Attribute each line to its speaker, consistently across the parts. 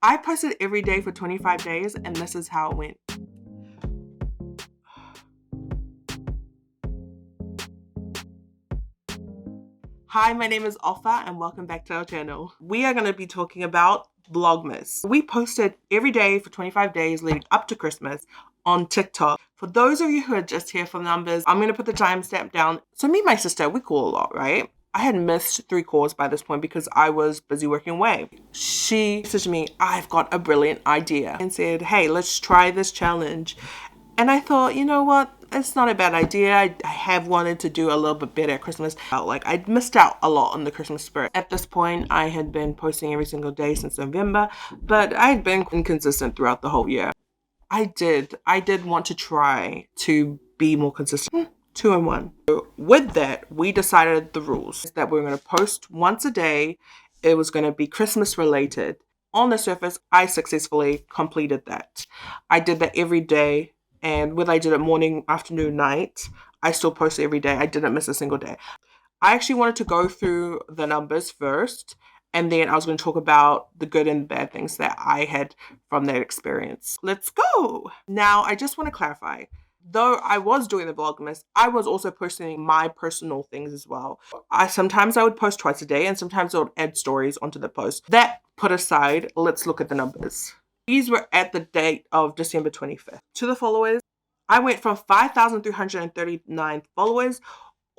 Speaker 1: I posted every day for 25 days, and this is how it went. Hi, my name is Alpha, and welcome back to our channel. We are going to be talking about Vlogmas. We posted every day for 25 days leading up to Christmas on TikTok. For those of you who are just here for numbers, I'm going to put the timestamp down. So me and my sister, we call a lot, right? I had missed 3 calls by this point because I was busy working away. She said to me, I've got a brilliant idea, and said, hey, let's try this challenge. And I thought, you know what? It's not a bad idea. I have wanted to do a little bit better at Christmas. I felt like I'd missed out a lot on the Christmas spirit. At this point, I had been posting every single day since November, but I had been inconsistent throughout the whole year. I did want to try to be more consistent. 2 in 1. So with that, we decided the rules that we were going to post once a day. It was going to be Christmas related. On the surface, I successfully completed that. I did that every day, and whether I did it morning, afternoon, night, I still posted every day. I didn't miss a single day. I actually wanted to go through the numbers first, and then I was going to talk about the good and bad things that I had from that experience. Let's go! Now, I just want to clarify. Though I was doing the Vlogmas, I was also posting my personal things as well. Sometimes I would post twice a day, and sometimes I would add stories onto the post. That put aside, let's look at the numbers. These were at the date of December 25th. To the followers, I went from 5,339 followers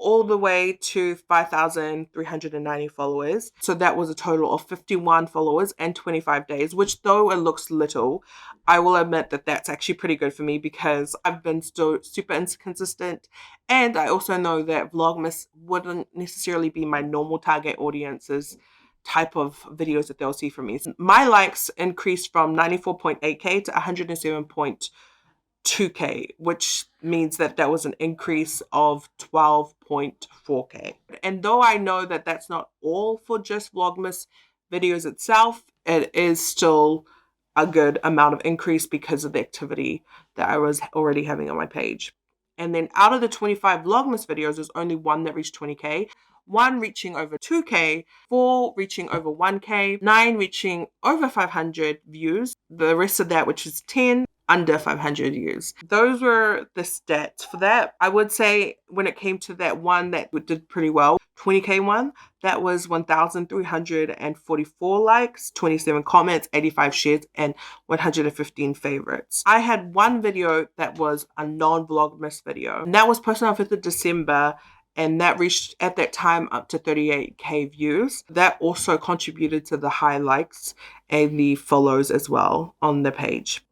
Speaker 1: all the way to 5,390 followers. So that was a total of 51 followers and 25 days, which though it looks little, I will admit that that's actually pretty good for me because I've been still super inconsistent. And I also know that Vlogmas wouldn't necessarily be my normal target audience's type of videos that they'll see from me. My likes increased from 94.8K to 107.2K, which means that that was an increase of 12.4K. And though I know that that's not all for just Vlogmas videos itself, it is still a good amount of increase because of the activity that I was already having on my page. And then out of the 25 Vlogmas videos, there's only one that reached 20K, 1 reaching over 2K, 4 reaching over 1K, 9 reaching over 500 views, the rest of that, which is 10, under 500 views. Those were the stats for that. I would say when it came to that one that did pretty well, 20K one, that was 1,344 likes, 27 comments, 85 shares, and 115 favorites. I had one video that was a non-Vlogmas video, and that was posted on 5th of December, and that reached at that time up to 38K views. That also contributed to the high likes and the follows as well on the page.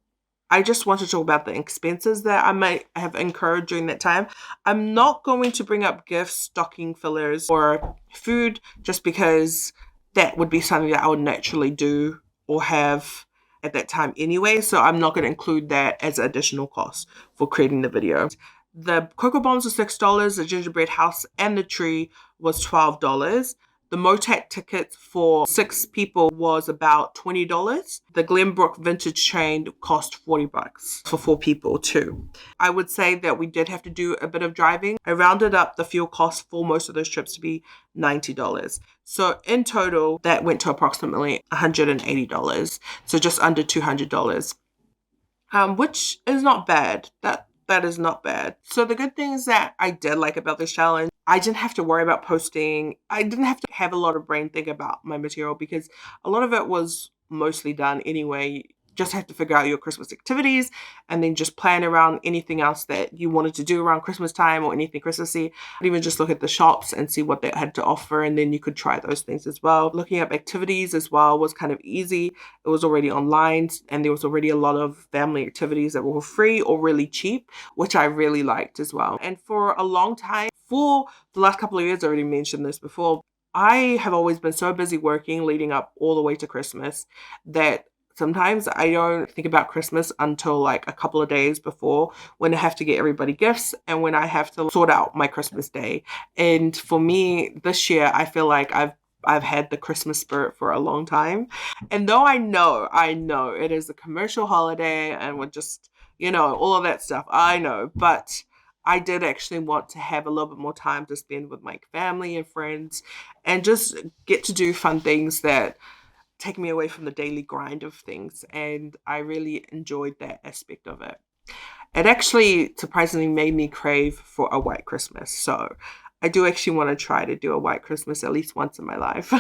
Speaker 1: I just want to talk about the expenses that I might have incurred during that time. I'm not going to bring up gifts, stocking fillers, or food just because that would be something that I would naturally do or have at that time anyway. So I'm not going to include that as additional cost for creating the video. The cocoa bombs were $6, the gingerbread house and the tree was $12. The Motac ticket for 6 people was about $20. The Glenbrook vintage chain cost $40 for 4 people too. I would say that we did have to do a bit of driving. I rounded up the fuel cost for most of those trips to be $90. So in total, that went to approximately $180. So just under $200, which is not bad. That is not bad. So the good things that I did like about this challenge, I didn't have to worry about posting. I didn't have to have a lot of brain think about my material because a lot of it was mostly done anyway. Just have to figure out your Christmas activities and then just plan around anything else that you wanted to do around Christmas time or anything Christmassy. Even just look at the shops and see what they had to offer, and then you could try those things as well. Looking up activities as well was kind of easy. It was already online, and there was already a lot of family activities that were free or really cheap, which I really liked as well. And for a long time, for the last couple of years, I already mentioned this before, I have always been so busy working leading up all the way to Christmas that sometimes I don't think about Christmas until like a couple of days before, when I have to get everybody gifts and when I have to sort out my Christmas day. And for me, this year, I feel like I've had the Christmas spirit for a long time. And though I know it is a commercial holiday and we're just, all of that stuff, I know, but I did actually want to have a little bit more time to spend with my family and friends and just get to do fun things that take me away from the daily grind of things. And I really enjoyed that aspect of it. It actually surprisingly made me crave for a white Christmas. So I do actually want to try to do a white Christmas at least once in my life.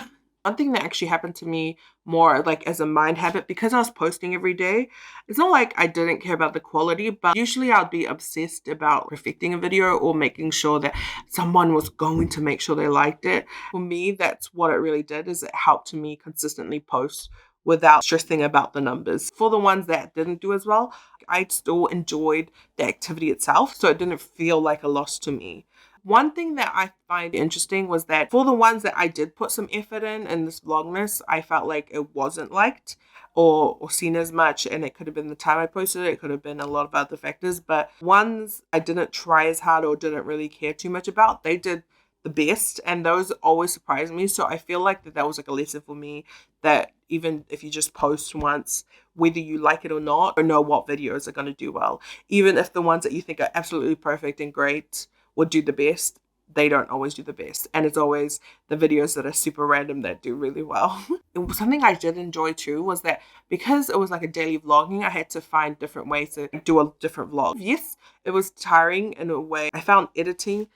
Speaker 1: One thing that actually happened to me more like as a mind habit, because I was posting every day, it's not like I didn't care about the quality, but usually I'd be obsessed about perfecting a video or making sure that someone was going to make sure they liked it. For me, that's what it really did, is it helped me consistently post without stressing about the numbers. For the ones that didn't do as well, I still enjoyed the activity itself, so it didn't feel like a loss to me. One thing that I find interesting was that for the ones that I did put some effort in this Vlogmas, I felt like it wasn't liked or seen as much, and it could have been the time I posted it, it could have been a lot of other factors, but ones I didn't try as hard or didn't really care too much about, they did the best, and those always surprised me. So I feel like that was like a lesson for me, that even if you just post once, whether you like it or not, or know what videos are going to do well, even if the ones that you think are absolutely perfect and great would do the best, they don't always do the best. And it's always the videos that are super random that do really well. Something I did enjoy too was that because it was like a daily vlogging, I had to find different ways to do a different vlog. Yes, it was tiring in a way. I found editing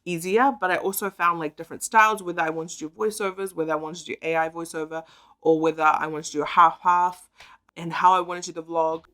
Speaker 1: easier, but I also found like different styles, whether I wanted to do voiceovers, whether I wanted to do AI voiceover, or whether I wanted to do a half, and how I wanted to do the vlog.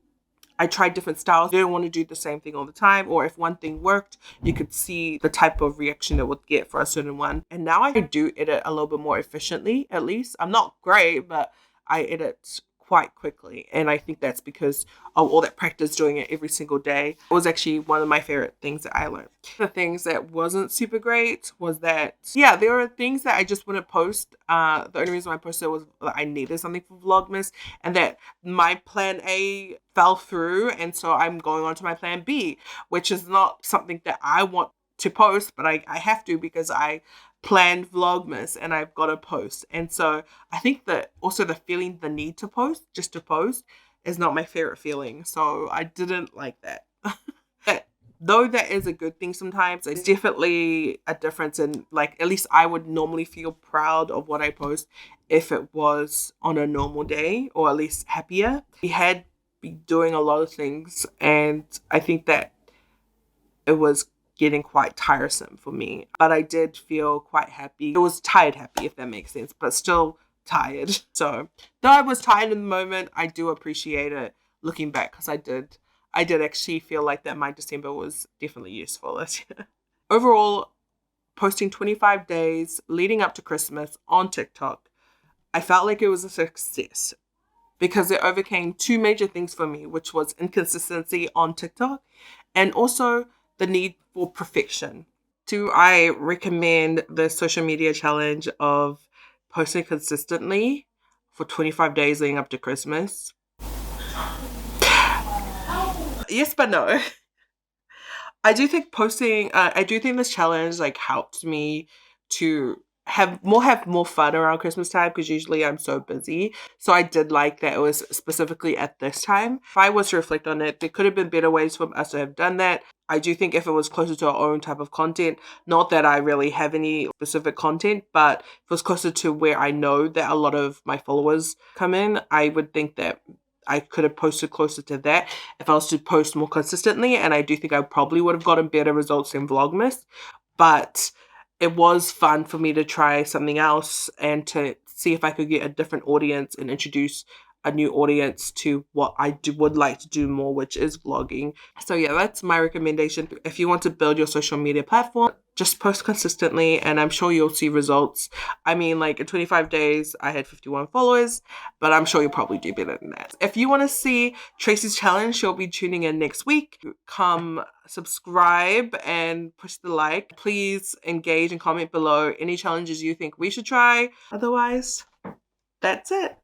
Speaker 1: I tried different styles. I didn't want to do the same thing all the time, or if one thing worked, you could see the type of reaction it would get for a certain one. And now I do edit a little bit more efficiently, at least. I'm not great, but I edit quite quickly. And I think that's because of all that practice doing it every single day. It was actually one of my favorite things that I learned. The things that wasn't super great was that, yeah, there were things that I just wouldn't post. The only reason I posted was that I needed something for Vlogmas, and that my plan A fell through. And so I'm going on to my plan B, which is not something that I want to post, but I have to because I planned Vlogmas and I've got to post. And so I think that also the feeling, the need to post, just to post, is not my favorite feeling. So I didn't like that. But though that is a good thing sometimes, it's definitely a difference in, like, at least I would normally feel proud of what I post if it was on a normal day, or at least happier. We had been doing a lot of things, and I think that it was getting quite tiresome for me, but I did feel quite happy. It was tired happy, if that makes sense, but still tired. So though I was tired in the moment, I do appreciate it looking back, because I did actually feel like that my December was definitely useful this year. Overall, posting 25 days leading up to Christmas on TikTok, I felt like it was a success because it overcame two major things for me, which was inconsistency on TikTok and also the need for perfection. Do I recommend the social media challenge of posting consistently for 25 days leading up to Christmas? Yes, but no. I do think this challenge like helped me to have more fun around Christmas time, because usually I'm so busy. So I did like that it was specifically at this time. If I was to reflect on it, there could have been better ways for us to have done that. I do think if it was closer to our own type of content, not that I really have any specific content, but if it was closer to where I know that a lot of my followers come in, I would think that I could have posted closer to that if I was to post more consistently. And I do think I probably would have gotten better results in Vlogmas. But it was fun for me to try something else and to see if I could get a different audience and introduce a new audience to what would like to do more, which is vlogging. So yeah, that's my recommendation. If you want to build your social media platform, just post consistently and I'm sure you'll see results. I mean, like in 25 days, I had 51 followers, but I'm sure you'll probably do better than that. If you want to see Tracy's challenge, she'll be tuning in next week. Come subscribe and push the like. Please engage and comment below any challenges you think we should try. Otherwise, that's it.